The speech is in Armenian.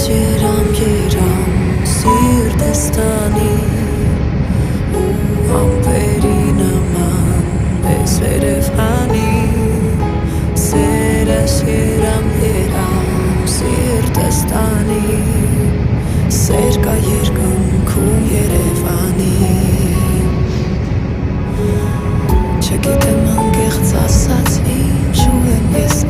երամ սիրտս տանի ու ամպերի նման ես վերև հանի սերս երամ սիրտս տանի սեր կա երկնքում Երևանի չգիտեմ անկեղծ ասած ինչու եմ ես